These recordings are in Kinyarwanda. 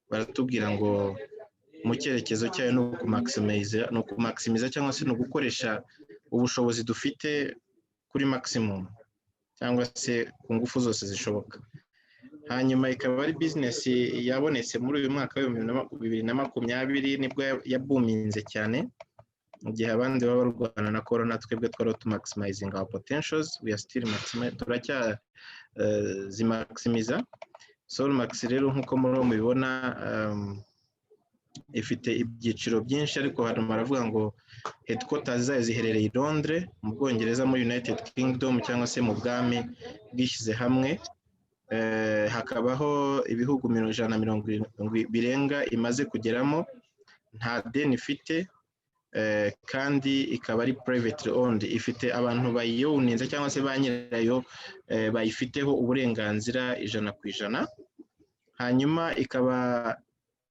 baratubwira ngo mu cyerekezo cyayo no kumaximiza cyangwa se no gukoresha ubushobozi dufite kuri maximum cyangwa se ku ngufu zose zishoboka. Hanyuma ikaba ari business yabonetse muri uyu mwaka wa 2020 nibwo yabuminze cyane, mu gihe abandi baba barwana na corona, twebwe twari maximizing our potentials, we are still turacya zimaximiza. Solmax rero nkuko mubibona ifite ibyiciro byinshi, ariko hano baravuga ngo headquarters zayo ziherereye i Londres mu Bwongereza muri United Kingdom cyangwa se mu bwami bwishyize hamwe. Hakabaho ibihugu 170 birenga imaze kugeramo, nta deni ifite, kandi ikaba ari privately owned, ifite abantu bayiyuninze cyangwa se ba nyirayo bayifiteho uburenganzira 100%. Hanyuma ikaba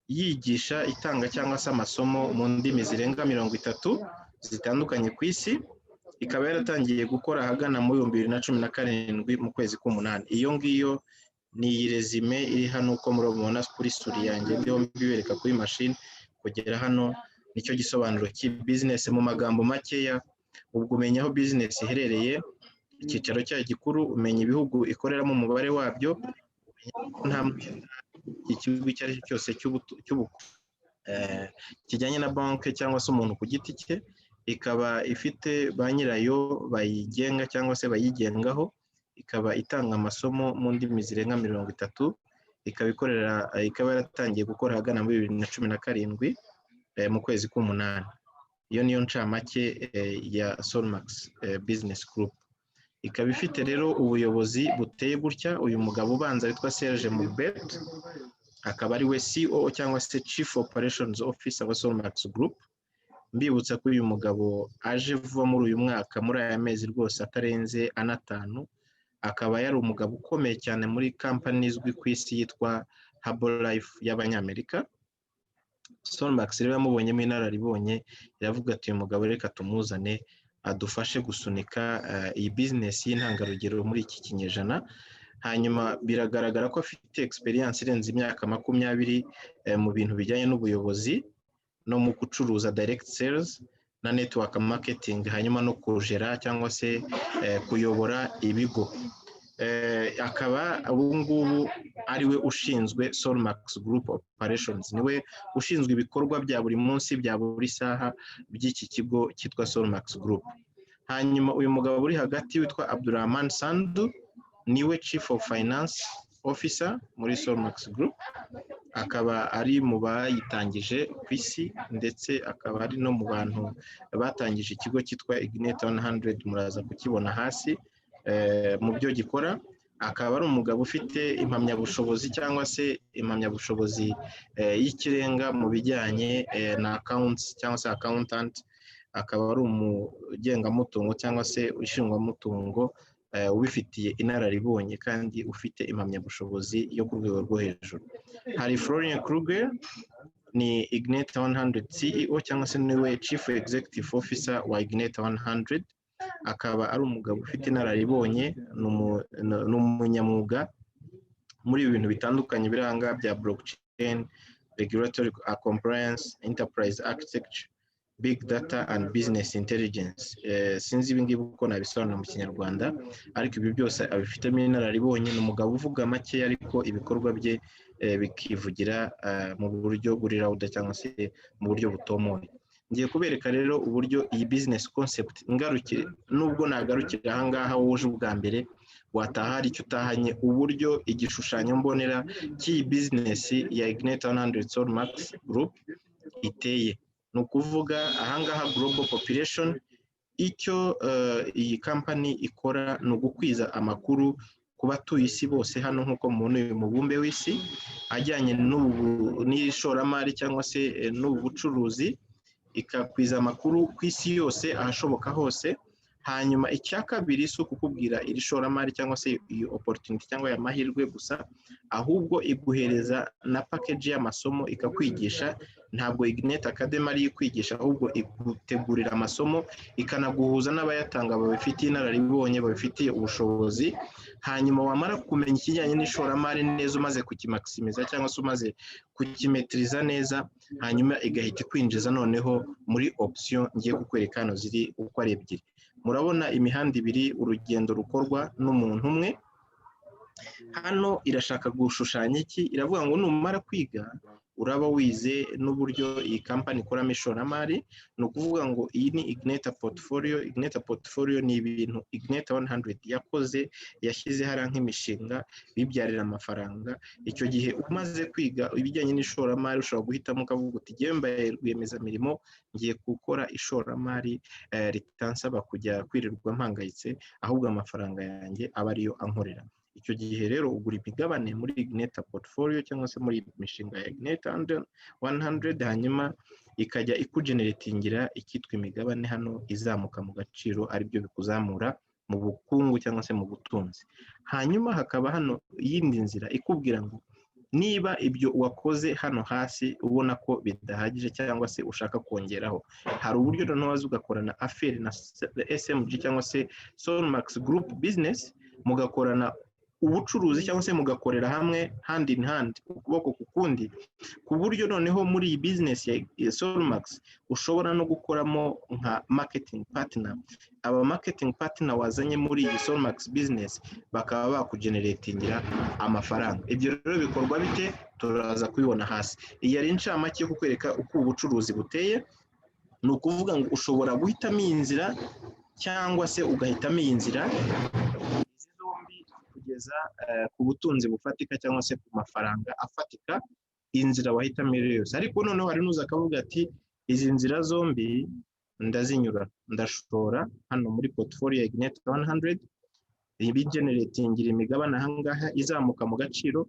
yigisha itanga cyangwa se amasomo mu ndimi zirenga 30 zitandukanye ku isi. Ikaba yaratangiye gukora ahagana mu 2017 mu kwezi k'umunani. Iyo ngiyo ni resume iri hano uko murabona kuri suri yanjye ndiho mbibereka kuri machine. Kugera hano nicyo gisobanuro cy'ibusiness mu magambo makeya. Ubwo umenya aho business iherereye, icyicaro cyayo gikuru, umenya ibihugu ikoreramo umubare wabyo, nta ikigo icyo ari cyo cyose kijyanye na banki cyangwa se umuntu ku giti cye. Ikaba ifite ba nyirayo bayigenga cyangwa se bayigengaho, ikaba itanga amasomo mu ndimi zirenga 30, ikaba yaratangiye gukora hagana muri 2017 mu kwezi k'umunani. Iyo niyo ncamake ya Solmax Business Group. Ikaba ifite rero ubuyobozi buteye gutya. Uyu mugabo ubanza witwa Serge Moubet, akaba ari we CEO cyangwa se Chief Operations Officer wa Solmax Group. Mbibutsa ko uyu mugabo aje vuba muri uyu mwaka, muri aya mezi rwose atarenze 5, akaba yari umugabo ukomeye cyane muri company izwi ku isi yitwa Herbalife y'Abanyamerika. Solmax rero yamubonyemo inararibonye, iravuga ati uyu mugabo reka tumuzane adufashe gusunika iyi business y'intangarugero muri iki kinyejana. Hanyuma biragaragara ko afite experience irenze imyaka 20 mu bintu bijyanye n'ubuyobozi no mu gucuruza direct sales na network marketing, hanyuma no kujera cyangwa se kuyobora ibigo. Akaba ubungubu ari we ushinzwe Solmax Group Operations, niwe ushinzwe ibikorwa bya buri munsi bya buri saha by'iki kigo cyitwa Solmax Group. Hanyuma uyu mugabo uri hagati witwa Abdurrahman Sandu, niwe Chief of Finance Officer muri Solmax Group. Akaba ari mu bayitangije ku isi, ndetse akaba ari no mu bantu batangije ikigo cyitwa Ignite 100, muraza kukibona hasi mu byo gikora. Akaba ari umugabo ufite impamyabushobozi cyangwa se impamyabushobozi y'ikirenga mu bijyanye na accounts cyangwa se accountant. Akaba ari umugengamutungo cyangwa se ishingwamutungo ubifitiye inararibonye kandi ufite impamyabushobozi yo ku rwego rwo hejuru. Hari Florian Kruger, ni Ignite 100 CEO cyangwa se niwe Chief Executive Officer wa Ignite 100. Akaba ari umugabo ufite inararibonye, n'umunyamwuga muri ibintu bitandukanye biranga bya blockchain, regulatory compliance, enterprise architecture, big data and business intelligence. Sinzi ibingibi uko nabisobanura mu Kinyarwanda, ariko ibi byose abifitemo inararibonye. Ni umugabo uvuga make ariko ibikorwa bye bikivugira mu buryo buri rawuda cyangwa se mu buryo butomoye. Ngiye kubereka rero uburyo iyi business concept ngarukire, nubwo nagarukira aha ngaha wuje ubwa mbere wataha ari cyo utahanye, uburyo igishushanyo mbonera cy'iyi business ya Ignite 100 Solmax Group iteye. Ni ukuvuga aha ngaha global population, icyo iyi company ikora ni ugukwiza amakuru ku batuye isi bose hano nk'uko mubona uyu mubumbe w'isi, ajyanye n'ishoramari cyangwa se n'ubucuruzi. Ikakwiza amakuru ku isi yose ahashoboka hose, hanyuma icya kabiri si ukukubwira iri shoramari cyangwa se iyo opportunity cyangwa aya mahirwe gusa, ahubwo iguhereza na package y'amasomo ikakwigisha. Ntabwo Ignite Academy ari ikwigisha, ahubwo igutegurira amasomo ikanaguhuza n'abayatanga babifitiye inararibonye, babifitiye ubushobozi. Hanyuma wamara kumenya ikijyanye n'ishoramari neza, umaze kukimaximiza cyangwa se umaze kukimetiriza neza, hanyuma igahita kwinjiza noneho muri option ngiye kukwereka hano ziri uko ari ebyiri. Murabona imihanda ibiri, urugendo rukorwa n'umuntu umwe. Hano irashaka gushushanya iki? Iravuga ngo numara kwiga uraba wize n'uburyo iyi kampani ikoramo ishoramari. Ni ukuvuga ngo iyi ni Ignite Portfolio. Ignite Portfolio ni ibintu Ignite 100 yakoze, yashyize hariya nk'imishinga bibyarira amafaranga. Icyo gihe umaze kwiga ibijyanye n'ishoramari ushobora guhitamo ukavuga uti ngiye mbaye rwiyemezamirimo, ngiye gukora ishoramari ritansaba kujya kwirirwa mpangayitse, ahubwo amafaranga yanjye aba ariyo ankorera. Icyo gihe rero ugura imigabane muri Ignite Portfolio cyangwa se muri imishinga ya Ignite 100, hanyuma ikajya ikugeneratingira ikitwa imigabane hano izamuka mu gaciro, aribyo bikuzamura mu bukungu cyangwa se mu butunzi. Hanyuma hakaba hano iyindi nzira ikubwira ngo niba ibyo wakoze hano hasi ubona ko bidahagije cyangwa se ushaka kongeraho, hari uburyo noneho waza ugakorana affaire na SMG cyangwa se Solmax Group Business, mugakorana ubucuruzi cyangwa se mugakorera hamwe hand in hand, ukuboko ku kundi, ku buryo noneho muri iyi business ya Solmax ushobora no gukoramo nka marketing partner. Aba marketing partner wazanye muri iyi Solmax business bakaba bakugeneratingira amafaranga. Ibyo rero bikorwa bite? Turaza kubibona hasi. Iyi ari incamake yo kukwereka uko ubucuruzi buteye. Ni ukuvuga ngo ushobora guhitamo iyi nzira cyangwa se ugahitamo iyi nzira, kugeza ku butunzi bufatika cyangwa se ku mafaranga afatika. Inzira wahitamo yose, ariko noneho hari n'uza akavuga ati izi nzira zombi ndazinyura, ndashora hano muri portfolio ya Ignite 100 ibigeneratingira imigabane ahangaha izamuka mu gaciro,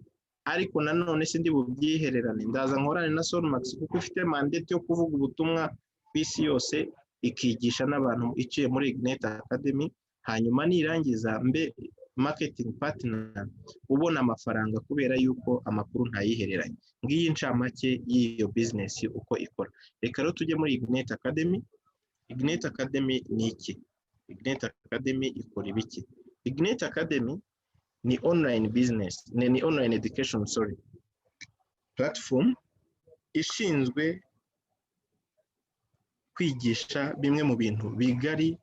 ariko nanone sindi bubyihererane, ndaza nkorane na Solmax kuko ifite mandate yo kuvuga ubutumwa ku isi yose, ikigisha n'abantu iciye muri Ignite Academy. Hanyuma nirangiza mbe marketing partner ubona amafaranga kubera yuko amakuru ntayihereranye. Ngiyi incamake y'iyo business uko ikora. Reka rero tujye muri Ignite Academy. Ignite Academy ni iki? Ignite Academy ikora ibiki? Ignite Academy ni online business, ni online education platform ishinzwe kwigisha bimwe mu bintu bigari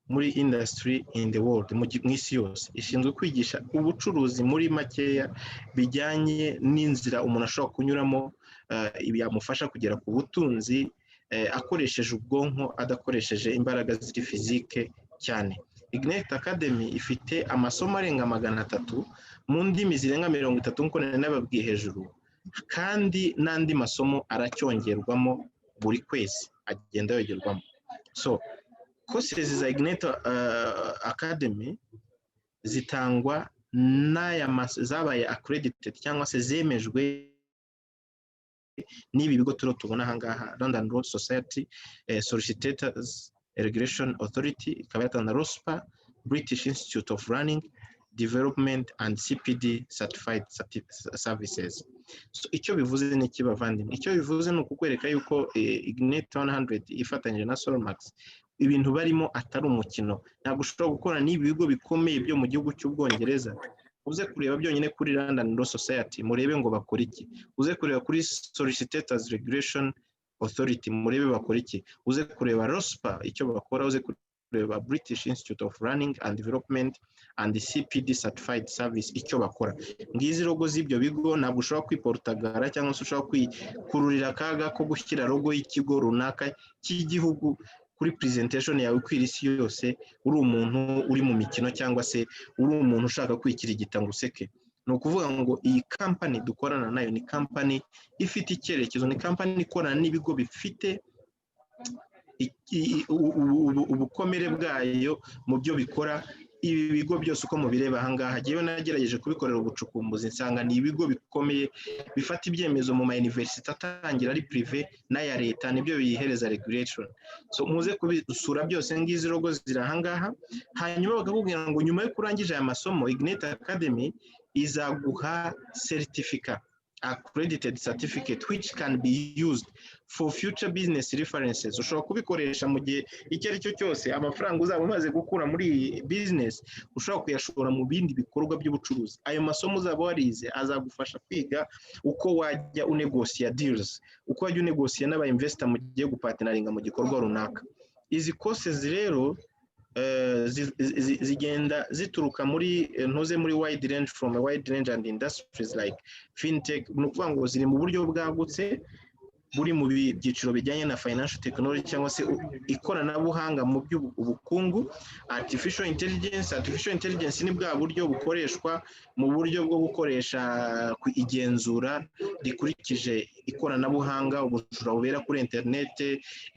muri industry in the world, mu isi yose. Ishinzwe kwigisha ubucuruzi muri makeya bijyanye n'inzira umuntu ashobora kunyuramo byamufasha kugera ku butunzi akoresheje ubwonko, adakoresheje imbaraga ziri fizike cyane. Ignite Academy ifite amasomo arenga 300 mu ndimi zirenga 30 nk'uko nababwiye hejuru, kandi n'andi masomo aracyongerwamo buri kwezi, agenda yogerwamo. So courses za Ignite Academy zitangwa zabaye accredited cyangwa se zemejwe n'ibi bigo tubona ahangaha: London Law Society, Solicitors Regulation Authority, ikaba yatanga ROSPA, British Institute of Running Development and CPD Certified Services. So icyo bivuze ni iki bavandimwe? Icyo bivuze ni ukukwereka yuko Ignite 100 ifatanyije na Solmax ibintu barimo atari umukino. Ntabwo ushobora gukora n'ibi bigo bikomeye byo mu gihugu cy'Ubwongereza uze kureba byonyine kuri London Law Society murebe ngo bakora iki, uze kureba kuri Solicitors Regulation Authority murebe bakora iki, uze kureba ROSPA icyo bakora, uze kureba British Institute of Running and Development and CPD Certified Service icyo bakora. Ngizi logo z'ibyo bigo ntabwo ushobora kwiportagara cyangwa se ushobora kwikururira akaga ko gushyira logo y'ikigo runaka cy'igihugu kuri presentation yawe kwira isi yose uri umuntu uri mu mikino cyangwa se uri umuntu ushaka kwikirigita ngo useke. Ni ukuvuga ngo iyi company dukorana nayo ni company ifite icyerekezo, ni company ikorana n'ibigo bifite ubukomere bwayo mu byo bikora, ibi bigo byose uko mubireba ahangaha jewe nagerageje kubikorera ubucukumbuzi nsanga ni ibigo bikomeye bifata ibyemezo mu ma university atangira ari privé n'aya leta nibyo biyihereza regulation. So muze kubisura byose ngizi logo ziri ahangaha, hanyuma bakakubwira ngo nyuma yo kurangije aya masomo Ignite Academy izaguha certificate, accredited certificate which can be used for future business references. Ushobora kubikoresha mu gihe icyo ari cyo cyose amafaranga uzaba umaze gukura muri business ushobora kuyashora mu bindi bikorwa by'ubucuruzi. Ayo masomo uzaba warize azagufasha kwiga uko wajya unegosia deals, uko wajya unegosia n'aba investor mu gihe gupartneringa mu gikorwa runaka. Izi courses rero zigenda zituruka muri ntuze muri wide range, from a wide range and industries like fintech, nukuvuga ngo ziri mu buryo bwagutse buri mu byiciro bijyanye na financial technology cyangwa se ikoranabuhanga mu by'ubukungu. Artificial intelligence ni bwa buryo bukoreshwa mu buryo bwo gukoresha igenzura rikurikije ikoranabuhanga, ubujura bubera kuri internet,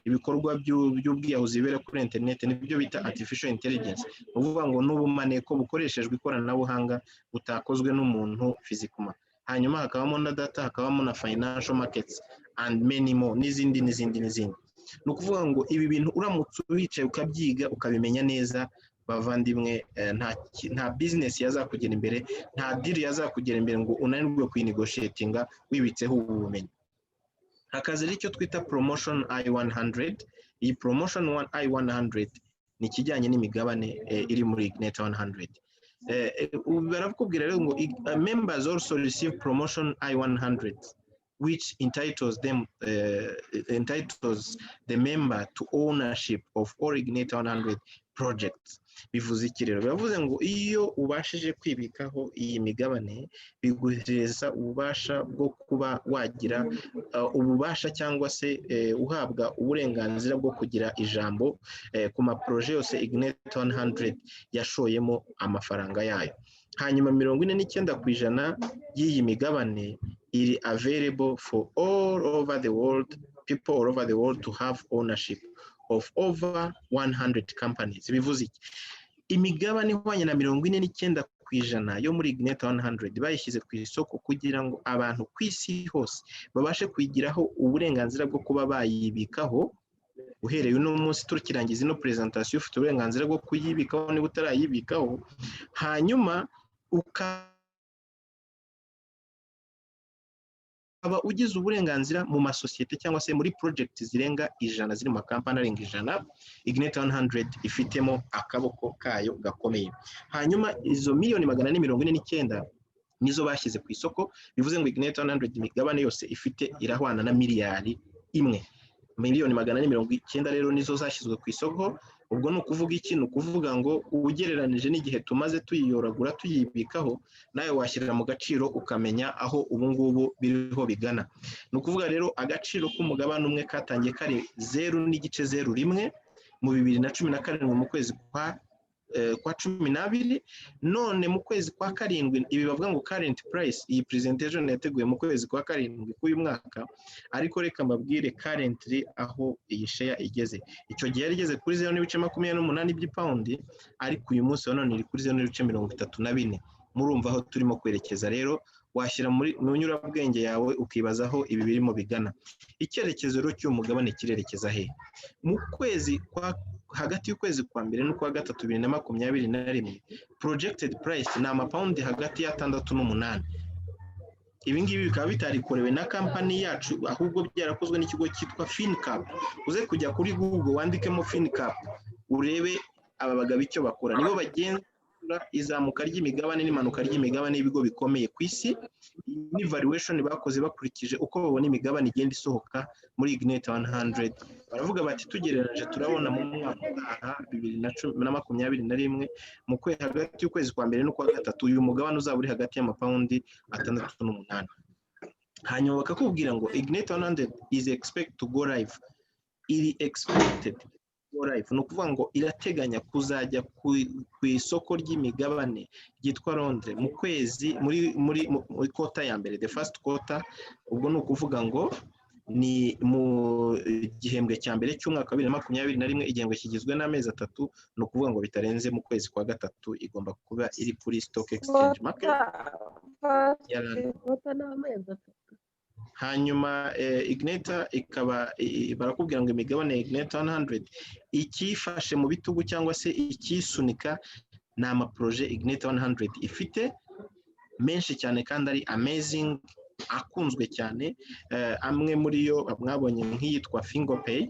ibikorwa by'ubwiyahuzi bibera kuri internet, nibyo bita artificial intelligence. Uvuga ngo n'ubumaneko bukoreshejwe ikoranabuhanga butakozwe n'umuntu physically. Hanyuma hakabamo na data, hakabamo na financial markets and many more, n'izindi. No kuvuga ngo ibi bintu uramutse wicaye ukabyiga ukabimenya neza bavandimwe, nta business yazakugera imbere, nta deal yazakugera imbere ngo unanirwe kuyinegotiatinga wibitseho ubumenyi. Hakaza icyo twita promotion I100. Iyi promotion I100 ni kijyanye n'imigabane iri muri Ignite 100. Barakubwira rero ngo members also receive promotion I100 which entitles the member to ownership of all Ignite 100 projects. Bivuze iki rero? Bivuze ngo iyo ubashije kwibikaho iyi migabane biguhereza ububasha bwo kuba wagira ububasha cyangwa se uhabwa uburenganzira bwo kugira ijambo ku ma projet yose Ignite 100 yashoyemo amafaranga yayo. Hanyuma 49% y'iyi migabane iri available for all over the world, people all over the world to have ownership of over 100 companies. Bivuze iki? Imigabane ihwanye na 49% yo muri Ignite 100 bayishyize ku isoko kugira ngo abantu ku isi hose babashe kwigiraho uburenganzira bwo kuba bayibikaho. Uhereye uno munsi tukirangiza ino presentation ufite uburenganzira bwo kuyibikaho niba utarayibikaho, hanyuma aba ugize uburenganzira mu masosiyete cyangwa se muri project zirenga 100 ziri mu kampani arenga 100 Ignite 100 ifitemo akaboko kayo gakomeye. Hanyuma izo miliyoni 449 nizo bashyize ku isoko. Bivuze ngo Ignite 100 imigabane yose ifite irahwana na miliyari imwe. Miliyoni 490 rero nizo zashyizwe ku isoko. Ubwo no kuvuga iki? No kuvuga ngo ugereranije n'igihe tumaze tuyiyoragura tuyibikaho, nawe washyirira mu gaciro ukamenya aho ubu ngubu biriho bigana. No kuvuga rero agaciro k'umugabane umwe katangiye kari 0.01 mu 2017 mu kwezi kwa 12, none mu kwezi kwa 7 ibi bavuga ngo current price. Iyi presentation yateguye mu kwezi kwa 7 k'uyu mwaka, ariko reka mbabwire currently aho iyi share igeze. Icyo gihe yari igeze kuri 0.28 by'ipaundi, ariko uyu munsi none iri kuri 0.34. Murumva aho turimo kwerekeza rero, washyira mu nyurabwenge yawe ukibazaho ibi birimo bigana. Icyerekezo rero cy'umugabane kirerekeza he? Mu kwezi kwa hagati y'ukwezi kwa mbere n'ukwa gatatu 2021 projected price ni amapaundi hagati ya 6 n'8. Ibi ngibi bikaba bitarikorewe na kampani yacu, ahubwo byarakozwe n'ikigo cyitwa FinCap. Uze kujya kuri Google wandikemo FinCap urebe aba bagabo icyo bakora. Nibo bagenzura izamuka ry'imigabane n'imanuka ry'imigabane y'ibigo bikomeye ku isi. Ni valuation bakoze bakurikije uko babona imigabane igenda isohoka muri Ignite 100. Baravuga bati tugereranyije turabona mu mwaka wa 2021 mu kwezi hagati y'ukwezi kwa mbere n'ukwa gatatu uyu mugabane uzaba uri hagati y'amapaundi 6 n'8. Hanyuma bakakubwira ngo Ignite 100 is expected to go live. Iri expected live no kuvuga ngo irateganya kuzajya ku isoko ry'imigabane ryitwa Londres mu kwezi muri quarter ya mbere, the first quarter. Ubwo no kuvuga ngo ni mu gihembwe cya mbere cy'umwaka wa 2021 igihembwe kigizwe n'amezi 3 no kuvuga ngo bitarenze mu kwezi kwa gatatu igomba kuba iri kuri stock exchange market hanyuma Ignita ikaba barakubwira ngo imigabane Ignita 100 ikifashe mu bitugu cyangwa se ikisunika ni amaproje Ignita 100 ifite menshi cyane kandi ari amazing akunzwe cyane amwe muri yo mwabonye nk'iyitwa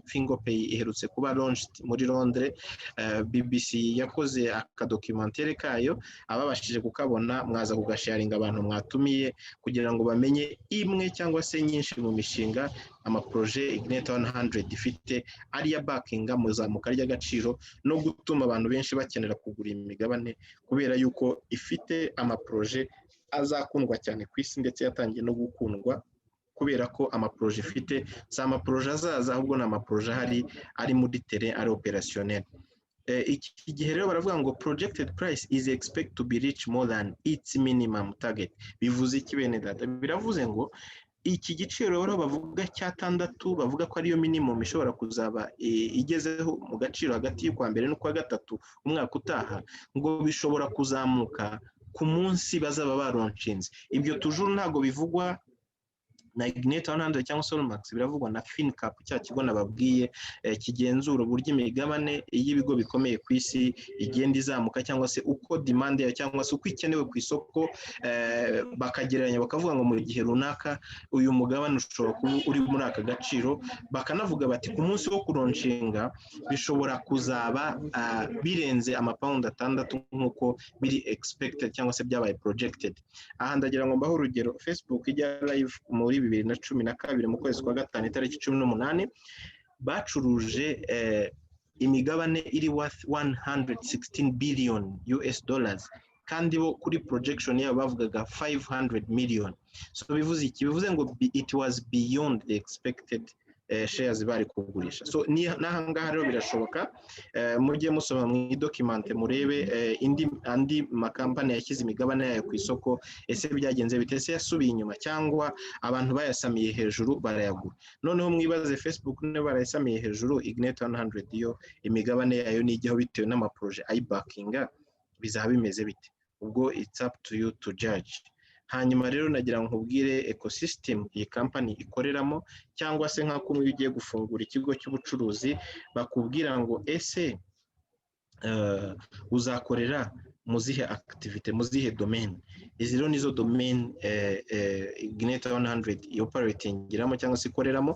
Fingopay iherutse kuba launched muri Londres BBC yakoze akadocumentary kayo ababashije kukabona mwaza kugasharinga abantu mwatumiye kugira ngo bamenye imwe cyangwa se nyinshi mu mishinga amaproje Ignita 100 ifite ari ya backinga mu zamuka ry'agaciro no gutuma abantu benshi bakenera kugura imigabane kubera yuko ifite amaproje azakundwa cyane ku isi ndetse yatangiye no gukundwa kubera ko amaproje ifite za amaproje azaza ahubwo na amaproje ari muri terrain ari opérationnel iki gihe rero baravuga ngo projected price is expected to be reach more than its minimum target bivuze iki bene data biravuze ngo iki giciro rero bavuga cyatandatu bavuga ko ariyo minimum ishobora kuzaba igezeho mu gaciro hagati y'ukwa mbere n'ukwa gatatu umwaka utaha ngo bishobora kuzamuka ku munsi bazaba baronshinze ibyo tujuru ntago bivugwa na Ignita 100 cyangwa Solmax biravugwa na FinCap cya kigo nababwiye kigenzura uburyo imigabane y'ibigo bikomeye ku isi igenda izamuka cyangwa se uko demand ya cyangwa se uko ikenewe ku isoko bakagereranya bakavuga ngo mu gihe runaka uyu mugabane ushobora kuba uri muri aka gaciro bakanavuga bati ku munsi wo kuronshinga bishobora kuzaba birenze amapound 6 nkuko biri expected cyangwa se byabaye projected aha ndagira ngo mbaho urugero Facebook ijya live muri 2012 mu kwezi kwa gatanu itariki 18 bacuruje imigabane iri worth 116 billion US dollars kandi bo kuri projection yabo bavugaga 500 million so bivuze iki bivuze ngo it was beyond the expected shares bari kugurisha so nahangaha rero birashoboka mujye musoma mu document murebe andi makampani yashyize imigabane yayo ku isoko ese byagenze bitese yasubiye inyuma cyangwa abantu bayasamiye hejuru barayagura noneho mwibaze Facebook ne barayasamiye hejuru Ignita 100 yo imigabane yayo nijyeho bitewe n'amaproje ayibackinga bizaba bimeze bite ubwo it's up to you to judge hanyuma rero nagira ngo nkubwire ecosystem iyi company ikoreramo cyangwa se nka kumwe ugiye gufungura ikigo cy'ubucuruzi bakubwira ngo ese uzakorera muzihe activity muzihe domain izi rero nizo domain Ignita 100 operating iramo cyangwa se ikoreramo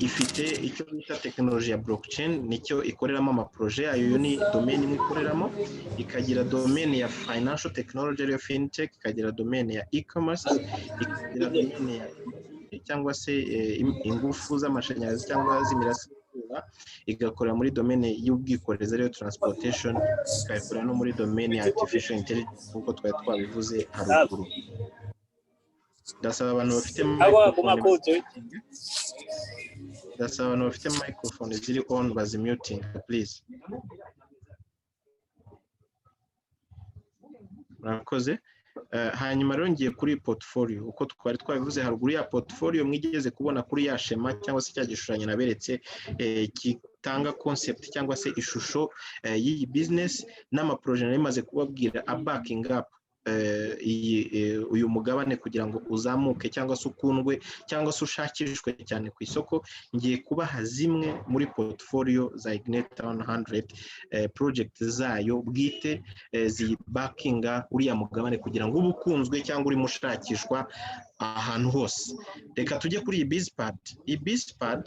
ifite icyo bita technology ya blockchain nicyo ikoreramo amaproje yayo ni domain imwe ikoreramo ikagira domain ya financial technology ya fintech ikagira domain ya e-commerce ikagira domain ya cyangwa se ingufu z'amashanyarazi cyangwa z'imirasire igakorera muri domaine y'ubwikorezi ariyo transportation ikakorera no muri domaine ya artificial intelligence nkuko twari twabivuze haruguru ndasaba abantu bafite microphone ziri on bazimuting please murakoze hanyuma rero ngiye kuri portfolio uko twari twabivuze haruguru ya portfolio mwigeze kubona kuri ya shema cyangwa se cya gishushanyo naberetse kitanga concept cyangwa se ishusho y'iyi business n'amaproje nari maze kubabwira a backing up uyu mugabane kugira ngo uzamuke cyangwa se ukundwe cyangwa se ushakishwe cyane ku isoko ngiye kubaha zimwe muri portfolio za Ignita 100 project zayo bwite zibackinga uriya mugabane kugira ngo ubukunzwe cyangwa uri mushakishwa ahantu hose reka tujye kuri iyi BizPad iyi BizPad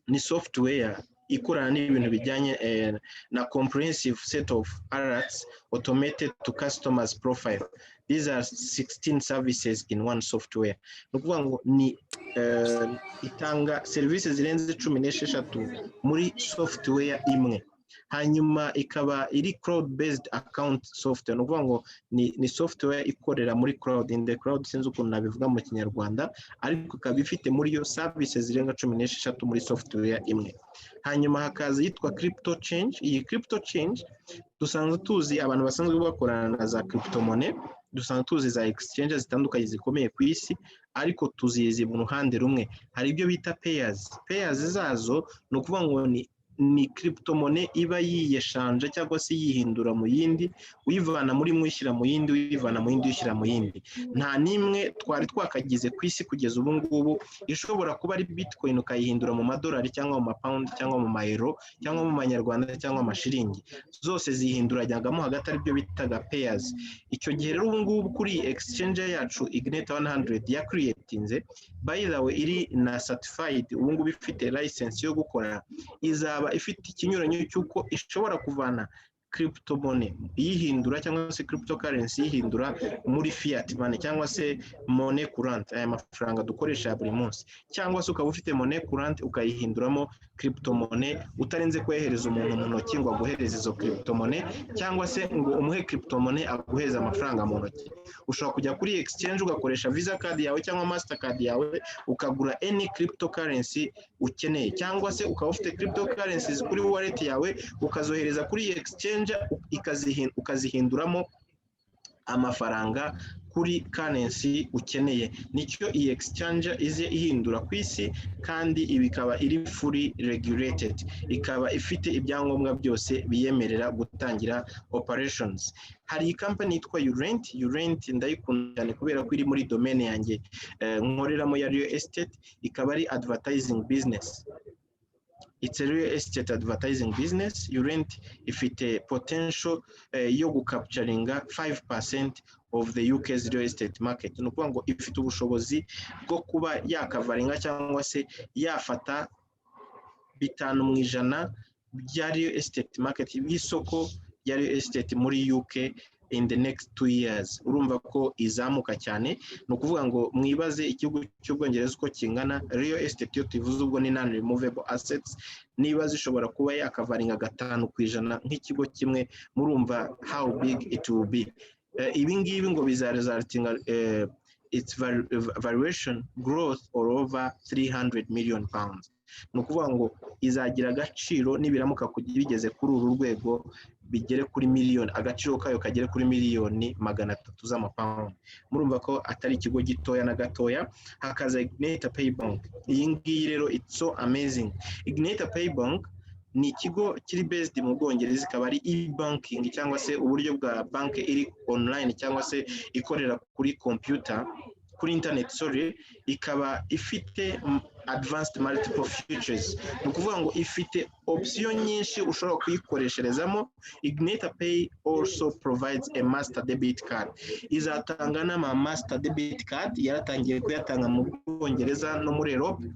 ni software ikorana n'ibintu bijyanye na comprehensive set of alerts automated to customers profile these are 16 services in one software no kuvuga ngo ni itanga services zirenze 16 muri software imwe hanyuma ikaba iri cloud based account software no kuvuga ngo ni software ikorera muri cloud in the cloud sinzi ukuntu nabivuga mu kinyarwanda ariko ikaba ifite muri yo services zirenga 16 muri software imwe hanyuma hakaza yitwa crypto change iyi crypto change dusanzwe tuzi abantu basanzwe bakorana na za crypto money dusanzwe tuzi za exchange zitandukanye zikomeye ku isi, ariko tuzizi mu ruhande rumwe. Hari ibyo bita payers zazo ni ukuvuga ngo ni cryptomone iba yiyeshanja cyangwa se yihindura mu yindi, uyivana muri mwishyira mu yindi, uyivana mu yindi uyishyira mu yindi. Nta nimwe twari twakagize ku isi kugeza ubu ngubu ishobora kuba ari bitcoin ukayihindura mu madolari cyangwa mu mapawundi cyangwa mu mayero cyangwa mu manyarwanda cyangwa amashiringi, zose zihinduranyagamo hagati aribyo bitaga payers. Icyo gihe rero ubu ngubu kuri exchange yacu Ignite 100 ya creatinze, by the way iri na certified, ubu ngubu ifite license yo gukora, izaba ifite ikinyuranyo cy'uko ishobora kuvana cryptomone yihindura cyangwa se cryptocurrency yihindura muri fiat money cyangwa se monnaie courante, aya mafaranga dukoresha buri munsi, cyangwa se ukaba ufite monnaie courante ukayihinduramo cryptomone utarenze kohereza umuntu mu ntoki ngo aguhereze izo cryptomone, cyangwa se ngo umuhe cryptomone aguhereza amafaranga mu ntoki. Ushobora kujya kuri exchange ugakoresha Visa card yawe cyangwa Mastercard yawe ukagura any cryptocurrency ukeneye, cyangwa se ukaba ufite cryptocurrencies kuri wallet yawe ukazohereza kuri exchange ukazihinduramo amafaranga kuri currency ukeneye. Nicyo iyi exchange ize ihindura ku isi, kandi ibikaba iri fully regulated, ikaba ifite ibyangombwa byose biyemerera gutangira operations. Hari company yitwa Urent ndayikunda cyane kubera ko iri muri domain yanjye nkoreramo ya real estate, ikaba ari advertising business. It's a real estate advertising business. Urent ifite potential yo gukapturinga 5% of the UK's real estate market. Ni ukuvuga ngo ifite ubushobozi bwo kuba yakavaringa cyangwa se yafata 5% bya real estate market y'isoko ya real estate muri UK in the next 2 years. Urumva ko izamuka cyane. Ni ukuvuga ngo mwibaze igihugu cy'Ubwongereza uko kingana, real estate yo tuvuze ubwo ni non removable assets, niba zishobora kuba yakavaringa 5% nk'ikigo kimwe, murumva how big it will be. Ibi ngibi ngo bizaresultinga its valuation growth or over 300 million pounds. Ni ukuvuga ngo izagira agaciro nibiramuka bigeze kuri uru rwego, bigere kuri miliyoni, agaciro kayo kagere kuri miliyoni 300 z'amapawundi. Murumva ko atari ikigo gitoya na gatoya. Hakaza Ignite Pay Bank. Iyi ngiyi rero it's so amazing. Ignite Pay Bank ni ikigo kiri based mu Bwongereza, ikaba ari e-banking cyangwa se uburyo bwa banki iri online cyangwa se ikorera kuri computer, kuri internet, ikaba ifite advanced multiple features. Ni ukuvuga ngo ifite option nyinshi ushobora kuyikoresherezamo. Ignite Pay also provides a master debit card. Izatanga n'ama master debit card, yaratangiye kuyatanga mu Bwongereza no muri Europe.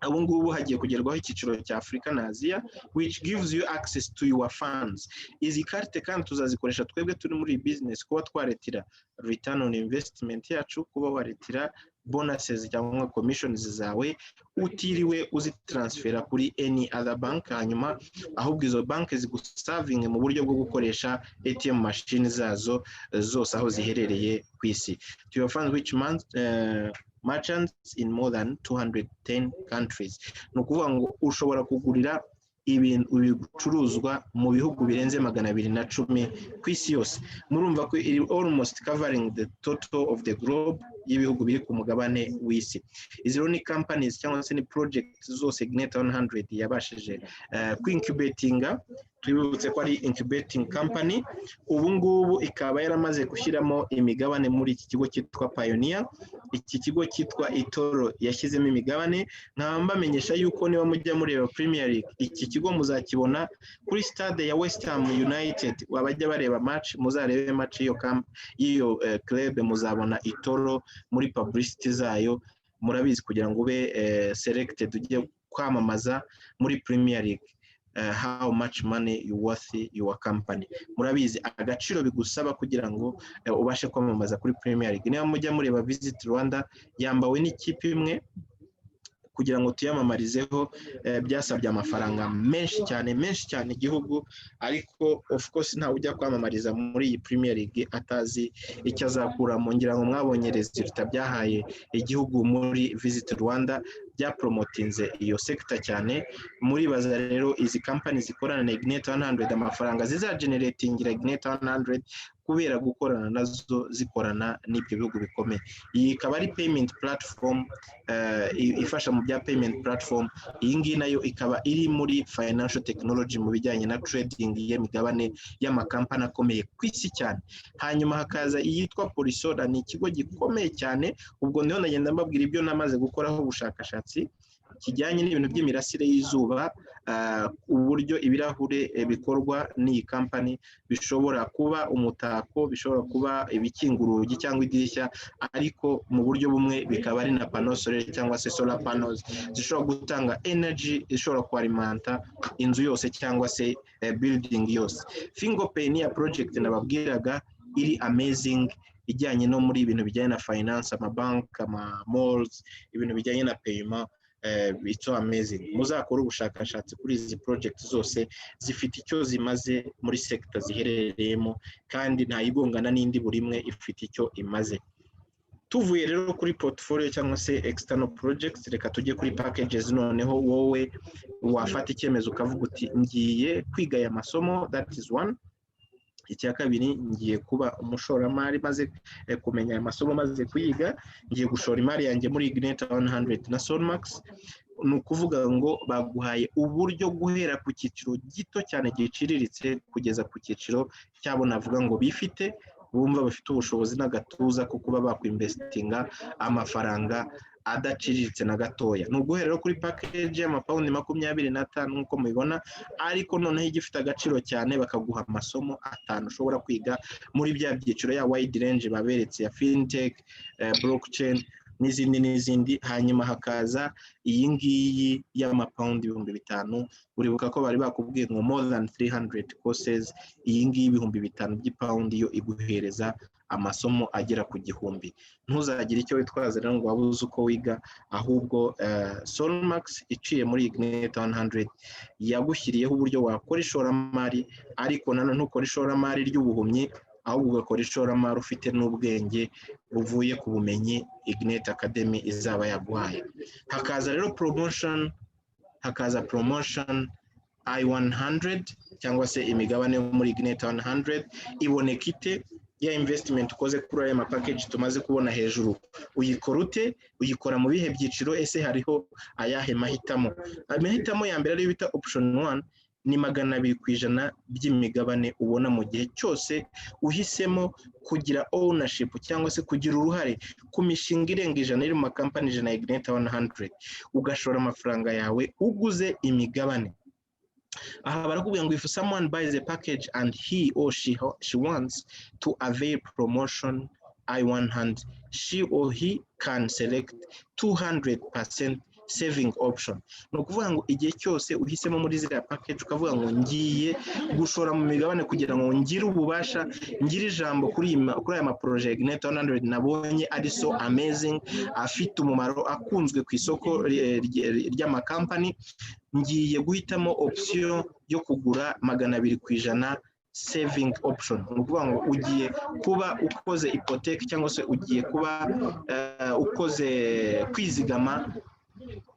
Ubu ngubu hagiye kugerwaho icyiciro cya Afrika na Asia, which gives you access to your funds. Izi carte kandi tuzazikoresha twebwe turi muri business, kuba twaretira return on investment yacu, kuba waretira bonuses cyangwa commissions zawe utiriwe uzitransfera kuri any other bank, hanyuma ahubwo izo banki ziguservinge mu buryo bwo gukoresha ATM machine zazo zose aho ziherereye ku isi. To your funds which month merchants in more than 210 countries. Ni ukuvuga ngo ushobora kugurira ibicuruzwa mu bihugu birenze 210 ku isi yose. Murumva ko iri almost covering the total of the globe y'ibihugu biri ku mugabane w'isi. Izi ni companies cyangwa se ni projects zose Ignite 100 yabashije kwincubatinga. Twibutse ko ari incubating company. Ubu ngubu ikaba yaramaze gushyiramo imigabane muri iki kigo cyitwa Pioneer. Iki kigo cyitwa Itoro yashyizemo imigabane. Nkaba mbamenyesha yuko niba mujya mureba Premier League, iki kigo muzakibona kuri stade ya West Ham United. Wabajya bareba match, muzarebe match y'iyo club, muzabona Itoro muri publicity zayo. Murabizi kugira ngo ube selected ujye kwamamaza muri Premier League. How much money you worth your company. Murabizi agaciro bigusaba kugira ngo ubashe kwamamaza kuri Premier League. Niba mujya mureba Visit Rwanda yambawe n'ikipe imwe, kugira ngo tuyamamarizeho byasabye amafaranga menshi cyane igihugu, ariko of course nta ujya kwamamariza muri iyi Premier League atazi icyo azakuramo. Ngira ngo mwabonye resultat byahaye igihugu muri Visit Rwanda, byapromotinze iyo sector cyane. Muri baza rero izi company zikorana na Ignite 100 amafaranga zizageneratingira Ignite 100 kubera gukorana nazo zikorana n'ibyo bihugu bikomeye. Iyi ikaba ari payment platform ifasha mu bya payment platform. Iyi ngiyi nayo ikaba iri muri financial technology mu bijyanye na trading y'imigabane y'amakampani akomeye ku isi cyane. Hanyuma hakaza iyitwa Polisora, ni ikigo gikomeye cyane. Ubwo niho nagenda mbabwira ibyo namaze gukoraho ubushakashatsi kijyanye n'ibintu by'imirasire y'izuba, uburyo ibirahure bikorwa n'iyi kampani bishobora kuba umutako, bishobora kuba ibikinga urugi cyangwa idirishya, ariko mu buryo bumwe bikaba ari na panneau solaire cyangwa se solar panels zishobora gutanga energy ishobora kwalimenta inzu yose cyangwa se building yose. Fingopay ni ya project nababwiraga iri amazing, ijyanye no muri ibintu bijyanye na finance, amabank, malls, ibintu bijyanye na payment. It's so amazing. Muzakora ubushakashatsi kuri izi project zose, zifite icyo zimaze muri sector ziherereyemo kandi ntayigongana n'indi, buri imwe ifite icyo imaze. Tuvuye rero kuri portfolio cyangwa se external projects, reka tujye kuri packages. Noneho wowe wafata icyemezo ukavuga uti ngiye kwiga aya masomo, that is one. Icya kabiri, ngiye kuba umushoramari maze kumenya aya masomo, maze kuyiga, ngiye gushora imari yanjye muri Ignite 100 na Solmax. Ni ukuvuga ngo baguhaye uburyo guhera ku cyiciro gito cyane giciriritse kugeza ku cyiciro cyabo navuga ngo bifite, bumva bafite ubushobozi n'agatuza ko kuba bakwinvestinga amafaranga adaciriritse na gatoya. Ni uguhera rero kuri package y'amapawundi 25 nk'uko mubibona, ariko noneho igifite agaciro cyane bakaguha amasomo 5 ushobora kwiga muri bya byiciro ya wide range baberetse ya fintech, blockchain n'izindi. Hanyuma hakaza iyi ngiyi y'amapawundi 5,000. Uribuka ko bari bakubwiye ngo more than 300 courses. Iyi ngiyi 5,000 by'ipawundi yo iguhereza amasomo agera ku 1,000. Ntuzagire icyo witwaza rero ngo wabuze uko wiga, ahubwo Solmax iciye muri Ignite 100 yagushyiriyeho uburyo wakora ishoramari, ariko nanone ntukora ishoramari ry'ubuhumyi, ahubwo ugakora ishoramari ufite n'ubwenge buvuye ku bumenyi Ignite Academy izaba yaguhaye. Hakaza rero promotion I100 cyangwa se imigabane muri Ignite 100 iboneka ite? Ya investment ukoze kuri aya package tumaze kubona hejuru, uyikora ute? Uyikora mu bihe byiciro? Ese hariho ayahe mahitamo? Amahitamo ya mbere ari bita option 1 ni 200% by'imigabane ubona mu gihe cyose uhisemo kugira ownership cyangwa se kugira uruhare ku mishinga irenga 100 iri mu makampani 100 ya Ignite 100, ugashora amafaranga yawe uguze imigabane. Aha barakubwira ngo if someone buys a package and he or she wants to avail promotion I100, she or he can select 200% saving option. Ni ukuvuga ngo igihe cyose uhisemo muri ziriya package ukavuga ngo ngiye gushora mu migabane kugira ngo ngire ububasha, ngire ijambo kuri aya maproje Ignite 100 nabonye ari so amazing, afite umumaro, akunzwe ku isoko ry'amakampani, ngiye guhitamo option yo kugura 200% saving option. Ni ukuvuga ngo ugiye kuba ukoze hypothèque cyangwa se ugiye kuba ukoze kwizigama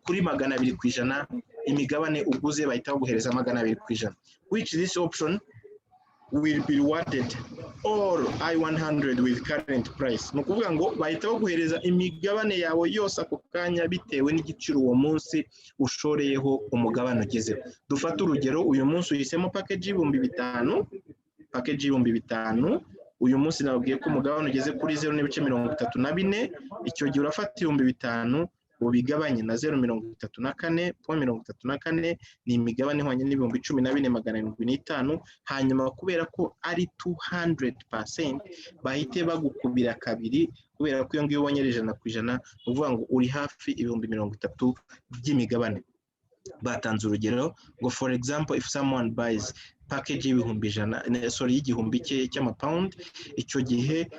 kuri 200% imigabane uguze bahita baguhereza 200%, which this option will be rewarded all I100 with current price. Ni ukuvuga ngo bahita baguhereza imigabane yawe yose ako kanya bitewe n'igiciro uwo munsi ushoreyeho umugabane ugezeho. Dufata urugero, uyu munsi uhisemo package y'ibihumbi 5, uyu munsi nabwiye ko umugabane ugeze kuri 0.34, icyo gihe urafata 5,000 ubigabanye na 0.34 ni imigabane ihwanye n'ibihumbi 14,705. hanyuma kubera ko ari 200% bahite bagukubira kabiri, kubera ko iyo ngiyo ubonye 100%, uvuga ngo uri hafi 30,000 by'imigabane. Batanze urugero ngo for example if someone buys package y'igihumbi cy'amapawundi, icyo gihe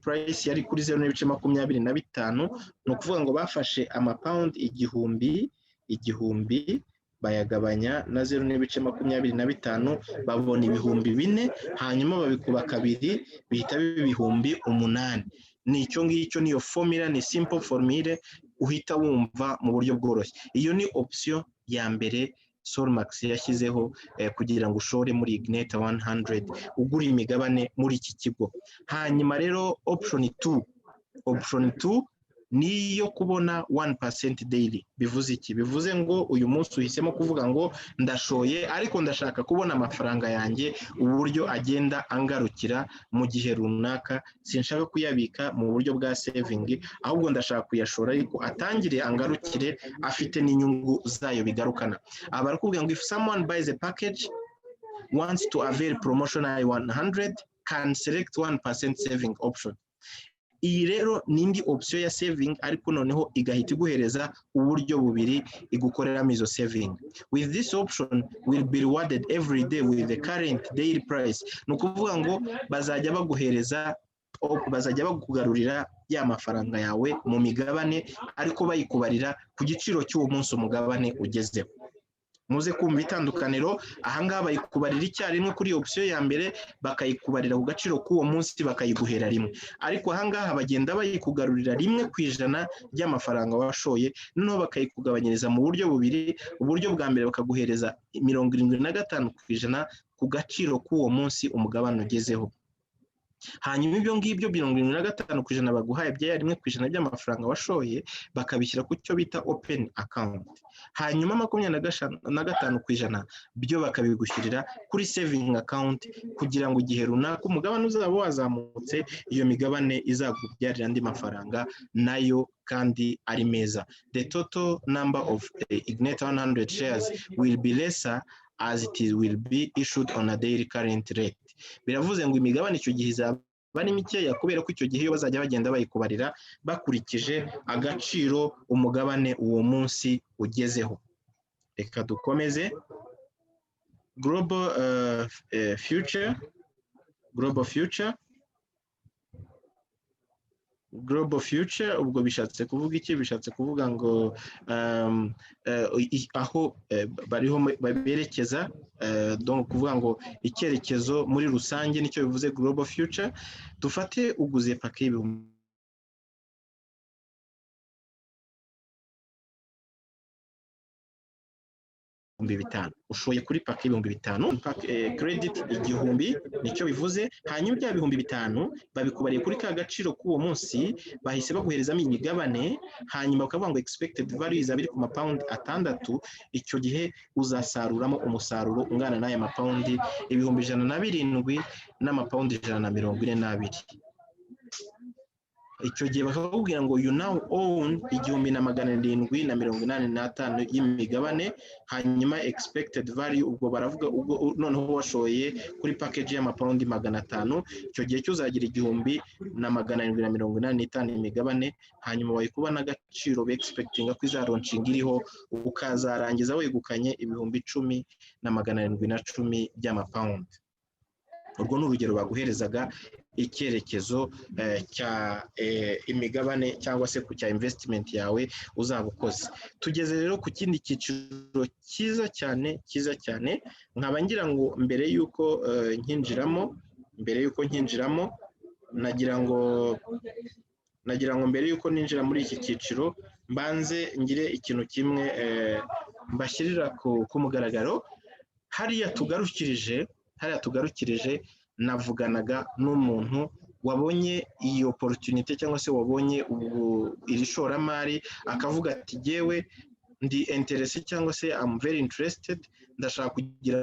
price yari kuri 0.25, ni ukuvuga ngo bafashe amapawundi igihumbi bayagabanya na 0.25 babona 4,000, hanyuma babikuba kabiri bihita biba 8,000. Ni icyo ngicyo, niyo formula, ni simple formule uhita wumva mu buryo bworoshye. Iyo ni option ya mbere Solmax yashyizeho kugira ngo ushore muri Ignite 100 ugura imigabane muri iki kigo. Hanyuma rero option 2 niyo kubona 1% daily. Bivuze iki? Bivuze ngo uyu munsi uhisemo kuvuga ngo ndashoye ariko ndashaka kubona amafaranga yanjye uburyo agenda angarukira mu gihe runaka, sinshaka kuyabika mu buryo bwa saving, ahubwo ndashaka kuyashora ariko atangire angarukire afite n'inyungu zayo bigarukana. Barakubwira ngo if someone buys a package wants to avail promotional 100 can select 1% saving option. Iyi rero nindi option ya saving ariko noneho igahita iguhereza uburyo bubiri igukoreramo izo saving. With this option will be rewarded every day with the current daily price. Nukuvuga ngo bazajya bakugarurira ya mafaranga yawe mu migabane ariko bayikubarira ku giciro cy'uwo munsi umugabane ugezeho. Muze kumva itandukaniro, ahangaha bayikubarira icyarimwe kuri option ya mbere bakayikubarira ku gaciro k'uwo munsi bakayiguhera rimwe, ariko ahangaha bagenda bayikugarurira 1% ry'amafaranga washoye, noneho bakayikugabanyiriza mu buryo bubiri. Uburyo bwa mbere bakaguhereza 75% ku gaciro k'uwo munsi umugabane ugezeho. Hanyuma ibyo ngibyo 75% baguhaye bya 1% by'amafaranga washoye bakabishyira ku cyo bita open account. Hanyuma 25% byo bakabigushyirira kuri saving account kugira ngo igihe runaka umugabane uzaba wazamutse iyo migabane izagubyarira andi mafaranga nayo kandi ari meza. The total number of Ignite 100 shares will be lesser as it will be issued on a daily current rate. Biravuze ngo imigabane icyo gihe izaba ari mikeya kubera ko icyo gihe iyo bazajya bagenda bayikubarira bakurikije agaciro umugabane uwo munsi ugezeho. Reka dukomeze. Global future ubwo bishatse kuvuga iki? Bishatse kuvuga ngo aho bariho berekeza, donc kuvuga ngo icyerekezo muri rusange nicyo bivuze global future. Dufate uguze pake y'ibihumbi bitanu, ushoye kuri pake y'ibihumbi bitanu, credit 1000 nicyo bivuze. Hanyuma bya bihumbi bitanu babikubariye kuri ka gaciro k'uwo munsi bahise baguherezamo imigabane, hanyuma bakavuga ngo expected value izabiri ku mapaundi 6. Icyo gihe uzasaruramo umusaruro ungana n'aya mapaundi 107 n'amapaundi 142. Icyo gihe bakakubwira ngo you now own 1785 y'imigabane. Hanyuma expected value ubwo baravuga ubwo noneho washoye kuri package y'amapaundi 500, icyo gihe cyuzagira 1785 imigabane. Hanyuma wayikuba n'agaciro be expecting ko izaronshinga iriho, ukazarangiza wegukanye 10,710 by'amapaundi. Urwo ni urugero baguherezaga icyerekezo cya imigabane cyangwa se ku cya investment yawe uzaba ukoze. Tugeze rero ku kindi cyiciro cyiza cyane nkaba ngira ngo mbere yuko nkinjiramo nagira ngo mbere yuko ninjira muri iki cyiciro mbanze ngire ikintu kimwe mbashyirira ku mugaragaro. Hariya tugarukirije navuganaga n'umuntu wabonye iyi opportunity cyangwa se wabonye iri shoramari akavuga ati jewe ndi interested cyangwa se I'm very interested, ndashaka kugira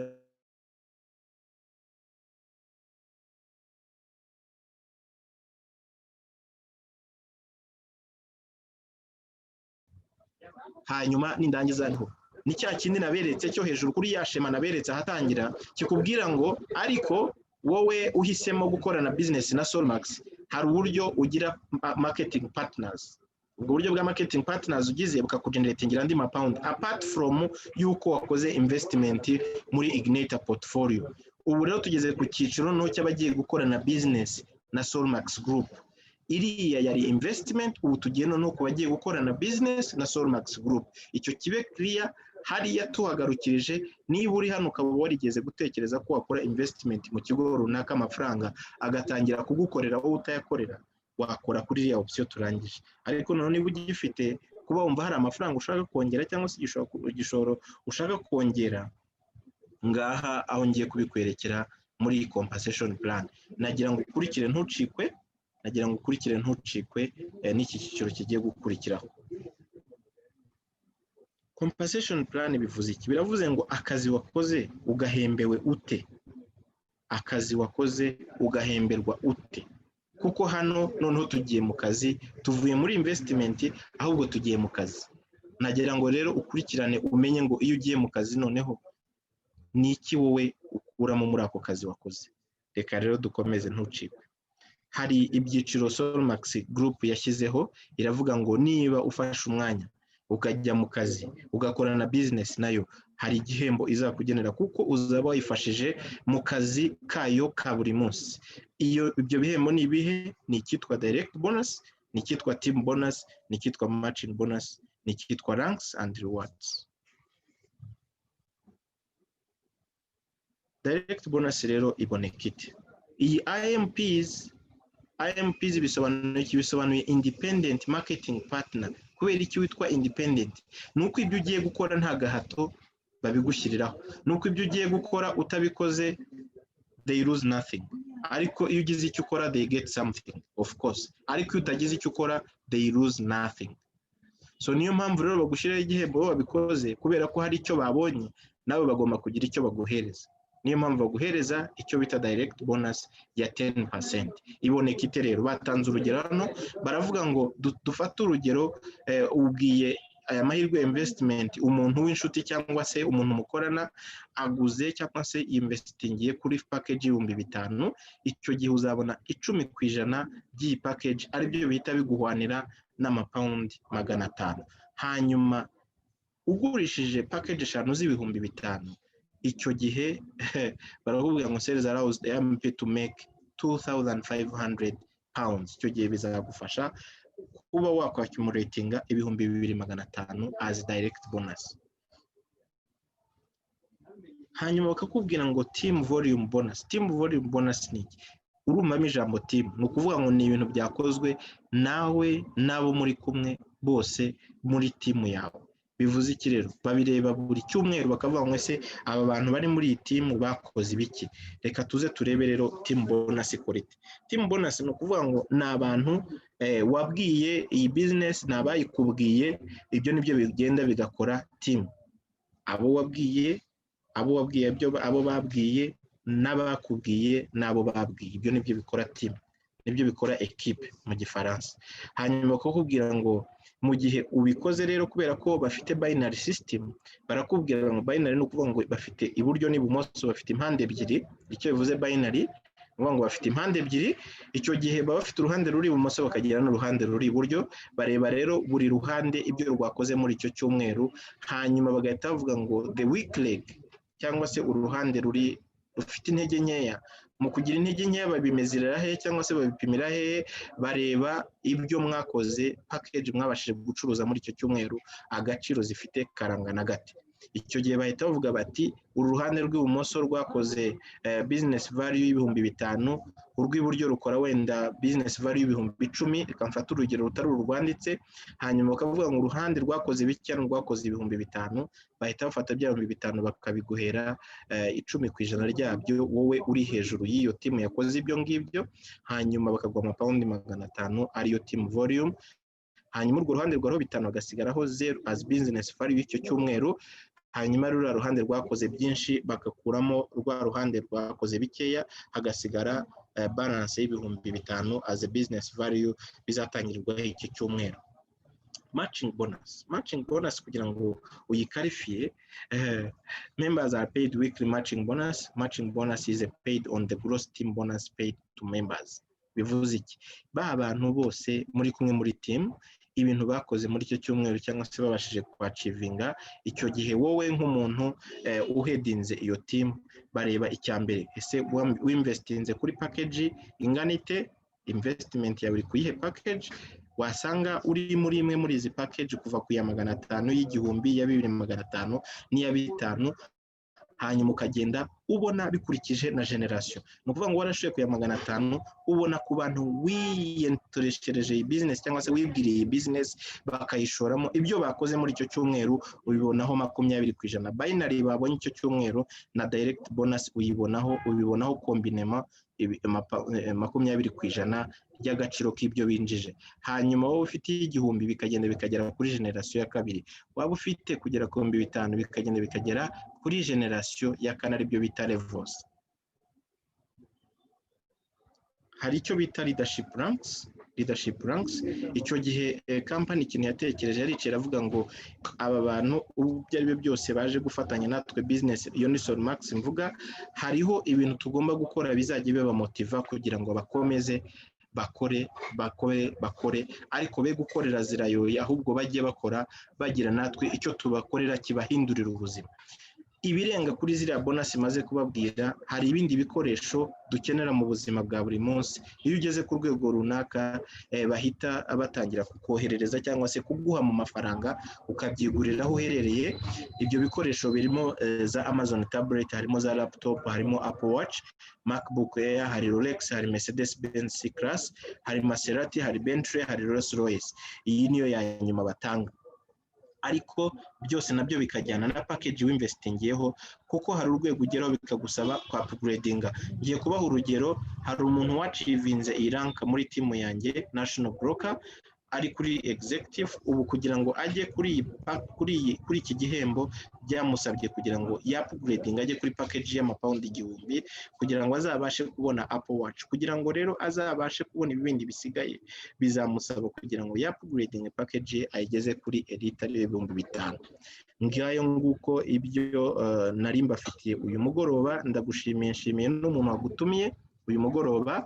hanyuma nindangiza ni cya kindi naberetse cyo hejuru kuri ya shema naberetse ahatangira kikubwira ngo ariko wowe uhisemo gukorana business na Solmax hari uburyo ugira marketing partners. Ubwo buryo bwa marketing partners ugize bukakugeneratingira andi mapaundi apart from yuko wakoze investment muri Ignite portfolio. Ubu rero tugeze ku cyiciro no cy'abagiye gukorana business na Solmax Group. Iriya yari investment, ubu tugiye no ku bagiye gukorana business na Solmax Group. Icyo kibe clear. Hariya tuhagarukirije niba uri hano ukaba warigeze gutekereza ko wakora investment mu kigo runaka amafaranga agatangira kugukorera wowe utayakorera, wakora kuri iriya option turangije. Ariko none niba ugifite kuba wumva hari amafaranga ushaka kongera cyangwa se igishoro ushaka kongera, ngaha aho ngiye kubikwerekera muri iyi compensation plan. Nagira ngo ukurikire ntucikwe n'iki cyiciro kigiye gukurikiraho. Compensation plan bivuze iki? Biravuze ngo akazi wakoze ugahembewe ute? Akazi wakoze ugahemberwa ute? Kuko hano noneho tugiye mu kazi, tuvuye muri investment ahubwo tugiye mu kazi. Nagira ngo rero ukurikirane umenye ngo iyo ugiye mu kazi noneho ni iki wowe ukuramo muri ako kazi wakoze. Reka rero dukomeze ntucikwe. Hari ibyiciro Solmax Group yashyizeho, iravuga ngo niba ufashe umwanya ukajya mu kazi ugakora na business nayo, hari igihembo izakugenera kuko uzaba wayifashije mu kazi kayo ka buri munsi. Ibyo bihembo ni ibihe? Ni icyitwa direct bonus, ni icyitwa team bonus, ni icyitwa matching bonus, ni icyitwa ranks and rewards. Direct bonus rero iboneka ite? Iyi IMPs bisobanuye independent marketing partner. Kubera iki witwa independent? Nuko ibyo ugiye gukora nta gahato babigushyiriraho, nuko ibyo ugiye gukora utabikoze they lose nothing, ariko iyo ugize icyo ukora they get something of course, ariko iyo utagize icyo ukora they lose nothing. So niyo mpamvu rero bagushyiraho igihembo babikoze, kubera ko hari icyo babonye nawe bagomba kugira icyo baguhereza. Niyo mpamvu baguhereza icyo bita direct bonus ya 10%. Iboneka ite rero? Batanze urugero hano, baravuga ngo dufate urugero, ubwiye aya mahirwe investment umuntu w'inshuti cyangwa se umuntu mukorana aguze cyangwa se investingiye kuri package 5,000, icyo gihe uzabona 10% by'iyi package ari byo bihita biguhwanira n'amapound 500. Hanyuma ugurishije package 5 z'ibihumbi 5,000, icyo gihe barakubwira ngo sales allows the MP to make 2,500 pounds. Icyo gihe bizagufasha kuba wakwakimuratinga 2,500 as direct bonus. Hanyuma bakakubwira ngo team volume bonus. Team volume bonus ni iki? Urumvamo ijambo team, ni ukuvuga ngo ni ibintu byakozwe nawe n'abo muri kumwe bose muri team yawe. Bivuze iki rero? Babireba buri cyumweru bakavuga ngo ese aba bantu bari muri iyi team bakoze ibiki. Reka tuze turebe rero team bonus quality. Team bonus ni ukuvuga ngo ni abantu wabwiye iyi business, ni abayikubwiye, ibyo nibyo bigenda bigakora team. Abo wabwiye, abo babwiye, n'abakubwiye, n'abo babwiye, ibyo nibyo bikora team, nibyo bikora equipe mu Gifaransa. Hanyuma bakakubwira ngo mu gihe ubikoze rero, kubera ko bafite binary system, barakubwira ngo binary ni ukuvuga ngo bafite iburyo n'ibumoso, bafite impande ebyiri. Icyo bivuze binary, uvuga ngo bafite impande ebyiri, icyo gihe baba bafite uruhande ruri ibumoso bakagira n'uruhande ruri iburyo. Bareba rero buri ruhande ibyo rwakoze muri icyo cyumweru, hanyuma bagahita bavuga ngo the weak leg cyangwa se uruhande rufite intege nkeya. Mu kugira intege nkeya babimezerera he cyangwa se babipimira he? Bareba ibyo mwakoze, package mwabashije gucuruza muri icyo cyumweru, agaciro zifite karangana gati. Icyo gihe bahita bavuga bati uruhande rw'ibumoso rwakoze business value y'5,000, urw'iburyo rukora wenda business value y'10,000. Reka mfate urugero rutari urwanditse. Hanyuma bakavuga ngo uruhande rwakoze bike rwakoze 5,000, bahita bafata bya 5,000 bakabiguhera 10% ryabyo, wowe uri hejuru y'iyo team yakoze ibyo ngibyo. Hanyuma bakaguha amapaundi 500 ariyo team volume. Hanyuma urwo ruhande rwaho 5 hagasigaraho 0 as business value y'icyo cyumweru. Hanyuma ruriya ruhande rwakoze byinshi bagakuramo rwa ruhande rwakoze bikeya, hagasigara balance y'5,000 as a business value bizatangirirwaho iki cyumweru. Matching bonus kugira ngo uyikarifiye, members are paid weekly matching bonus. Matching bonus is paid on the gross team bonus paid to members. Bivuze iki? Ba abantu bose muri kumwe muri team, ibintu bakoze muri icyo cyumweru cyangwa se babashije kwachivinga, icyo gihe wowe nk'umuntu uhedinze iyo team, bareba icyambere, ese winvestinze kuri package ingana ite? Investment yawe uri kuyihe package? Wasanga uri muri imwe muri izi package kuva ku ya 500, y'igihumbi, ya 2,500 n'iya 5,000, hanyuma ukagenda ubona bikurikije na generation. Ni ukuvuga ngo warashoye kuya 500 ubona ku bantu wiyentoreshereje iyi business cyangwa se wibwiriye iyi business bakayishoramo, ibyo bakoze muri icyo cyumweru ubibonaho 20%. Binary babonye icyo cyumweru na direct bonus ubibonaho kombinema 20% ry'agaciro k'ibyo binjije. Hanyuma wowe ufite 1000 bikagenda bikagera kuri generation ya kabiri, waba ufite kugera ku 5000 bikagenda bikagera kuri generation ya kane, aribyo bita levels. Hari icyo bita leadership ranks. Icyo gihe company ikintu yatekereje yaricira avuga ngo aba bantu ubyo ari byo byose baje gufatanya natwe business Unison Max mvuga, hariho ibintu tugomba gukora bizajya biba motiva kugira ngo bakomeze bakore ariko be gukorera zirayoye, ahubwo bajye bakora bagira natwe icyo tubakorera kibahindurira ubuzima. Ibirenga kuri ziriya bonus maze kubabwira, hari ibindi bikoresho dukenera mu buzima bwa buri munsi. Iyo ugeze ku rwego runaka bahita batangira kukoherereza cyangwa se kuguha mu mafaranga ukabyigurira aho uherereye. Ibyo bikoresho birimo za Amazon tablet, harimo za laptop, harimo Apple Watch, MacBook Air, hari Rolex, hari Mercedes Benz C-Class, hari Maserati, hari Bentley, hari Rolls Royce. Iyi niyo ya nyuma batanga, ariko byose nabyo bikajyana na package w'investingiyeho, kuko hari urwego ugeraho bikagusaba kwa upgradinga. Ngiye kubaha urugero, hari umuntu wacivinze iyi rank muri timu yanjye National Broker, ari kuri executive. Ubu kugira ngo ajye kuri iki gihembo byamusabye kugira ngo upgrading ajye kuri package y'amapaundi 1000 kugira ngo azabashe kubona Apple Watch. Kugira ngo rero azabashe kubona ibindi bisigaye bizamusaba kugira ngo upgrading package ayigeze kuri elite ari 5000. Ngayo nguko ibyo nari mbafitiye uyu mugoroba. Ndagushimiye n'umuntu wagutumiye uyu mugoroba.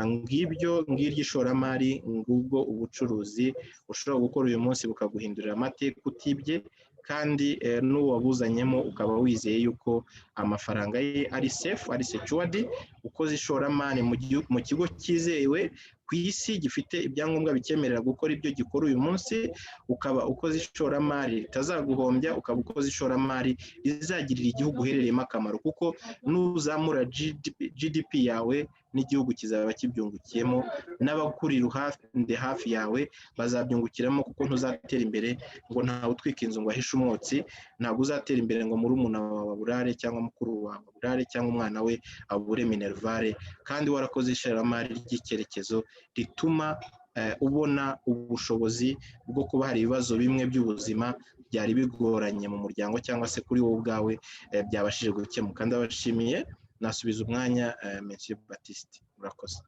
Ngiryo ishoramari, ngubwo ubucuruzi ushobora gukora uyu munsi bukaguhindurira amateka utibye, kandi n'uwabuzanyemo ukaba wizeye yuko amafaranga ye ari safe, ari secured. Ukoze ishoramari mu kigo cyizewe ku isi gifite ibyangombwa bikemerera gukora ibyo gikora uyu munsi, ukaba ukoze ishoramari ritazaguhombya, ukaba ukoze ishoramari rizagirira igihugu uherereyemo akamaro, kuko nuzamura GDP yawe n'igihugu kizaba kibyungukiyemo, n'abakuri hafi yawe bazabyungukiramo, kuko ntuzatera imbere ngo ntawe utwika inzu ngo ahishe umwotsi. Ntabwo uzatera imbere ngo murumuna wawe aburare, cyangwa mukuru wawe aburare, cyangwa umwana we abure minervare, kandi warakoze ishoramari ry'icyerekezo rituma ubona ubushobozi bwo kuba hari ibibazo bimwe by'ubuzima byari bigoranye mu muryango cyangwa se kuri wowe ubwawe byabashije gukemuka. Ndabashimiye. Nasubiza umwanya Monsieur Baptiste. Murakoze.